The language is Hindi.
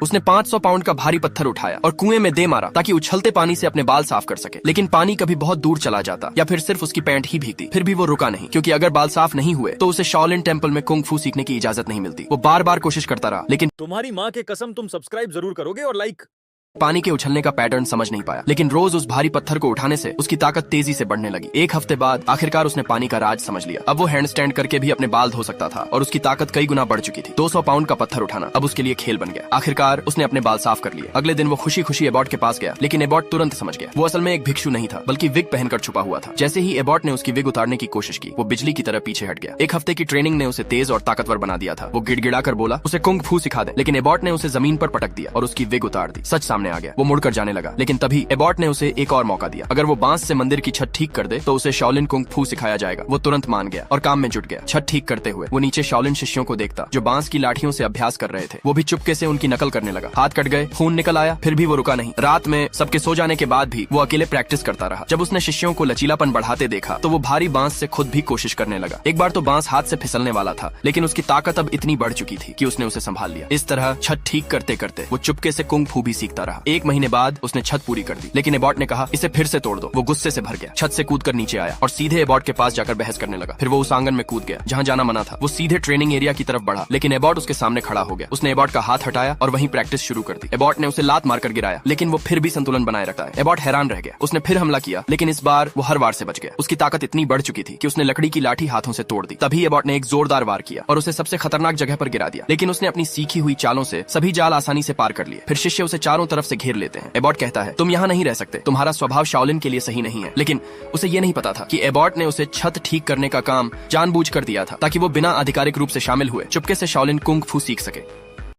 उसने 500 पाउंड का भारी पत्थर उठाया और कुएं में दे मारा ताकि उछलते पानी से अपने बाल साफ कर सके। लेकिन पानी कभी बहुत दूर चला जाता या फिर सिर्फ उसकी पैंट ही भीगती। फिर भी वो रुका नहीं, क्योंकि अगर बाल साफ नहीं हुए तो उसे शाओलिन टेम्पल में कुंग फू सीखने की इजाजत नहीं मिलती। वो बार बार कोशिश करता रहा, लेकिन तुम्हारी माँ के कसम तुम सब्सक्राइब जरूर करोगे और लाइक। पानी के उछलने का पैटर्न समझ नहीं पाया। लेकिन रोज उस भारी पत्थर को उठाने से उसकी ताकत तेजी से बढ़ने लगी। एक हफ्ते बाद आखिरकार उसने पानी का राज समझ लिया। अब वो हैंड स्टैंड करके भी अपने बाल धो सकता था और उसकी ताकत कई गुना बढ़ चुकी थी। 200 पाउंड का पत्थर उठाना अब उसके लिए खेल बन गया। आखिरकार उसने अपने बाल साफ कर लिए। अगले दिन वो खुशी खुशी एबॉट के पास गया, लेकिन एबॉट तुरंत समझ गया वो असल में एक भिक्षु नहीं था, बल्कि विग पहनकर छुपा हुआ था। जैसे ही एबॉट ने उसकी विग उतारने की कोशिश की, वो बिजली की तरह पीछे हट गया। एक हफ्ते की ट्रेनिंग ने उसे तेज और ताकतवर बना दिया था। वो गिड़गिड़ा कर बोला उसे कुंग फू सिखा दे, लेकिन एबॉट ने उसे जमीन पर पटक दिया और उसकी विग उतार दी। सच सामने आ गया। वो मुड़कर जाने लगा, लेकिन तभी एबॉट ने उसे एक और मौका दिया। अगर वो बांस से मंदिर की छत ठीक कर दे तो उसे शाओलिन कुंग फू सिखाया जाएगा। वो तुरंत मान गया और काम में जुट गया। छत ठीक करते हुए वो नीचे शाओलिन शिष्यों को देखता जो बांस की लाठियों से अभ्यास कर रहे थे। वो भी चुपके से उनकी नकल करने लगा। हाथ कट गए, खून निकल आया, फिर भी वो रुका नहीं। रात में सबके सो जाने के बाद भी वो अकेले प्रैक्टिस करता रहा। जब उसने शिष्यों को लचीलापन बढ़ाते देखा तो वो भारी बांस से खुद भी कोशिश करने लगा। एक बार तो बांस हाथ से फिसलने वाला था, लेकिन उसकी ताकत अब इतनी बढ़ चुकी थी कि उसने उसे संभाल लिया। इस तरह छत ठीक करते करते वो चुपके से कुंग फू भी सीखता रहा। 1 महीने बाद उसने छत पूरी कर दी, लेकिन एबॉट ने कहा इसे फिर से तोड़ दो। वो गुस्से से भर गया, छत से कूदकर नीचे आया और सीधे एबॉट के पास जाकर बहस करने लगा। फिर वो उस आंगन में कूद गया जहाँ जाना मना था। वो सीधे ट्रेनिंग एरिया की तरफ बढ़ा, लेकिन एबॉट उसके सामने खड़ा हो गया। उसने एबॉट का हाथ हटाया और वहीं प्रैक्टिस शुरू कर दी। एबॉट ने उसे लात मारकर गिराया, लेकिन वो फिर भी संतुलन बनाए रखता है। एबॉट हैरान रह गया। उसने फिर हमला किया, लेकिन इस बार वो हर वार से बच गया। उसकी ताकत इतनी बढ़ चुकी थी कि उसने लकड़ी की लाठी हाथों से तोड़ दी। तभी एबॉट ने एक जोरदार वार किया और उसे सबसे खतरनाक जगह पर गिरा दिया। लेकिन उसने अपनी सीखी हुई चालों से सभी जाल आसानी से पार कर लिए। फिर शिष्य उसे चारों तरफ से घेर लेते हैं। एबॉट कहता है तुम यहाँ नहीं रह सकते, तुम्हारा स्वभाव शाओलिन के लिए सही नहीं है। लेकिन उसे ये नहीं पता था कि एबॉट ने उसे छत ठीक करने का काम जानबूझकर दिया था, ताकि वो बिना आधिकारिक रूप से शामिल हुए चुपके से शाओलिन कुंग फू सीख सके।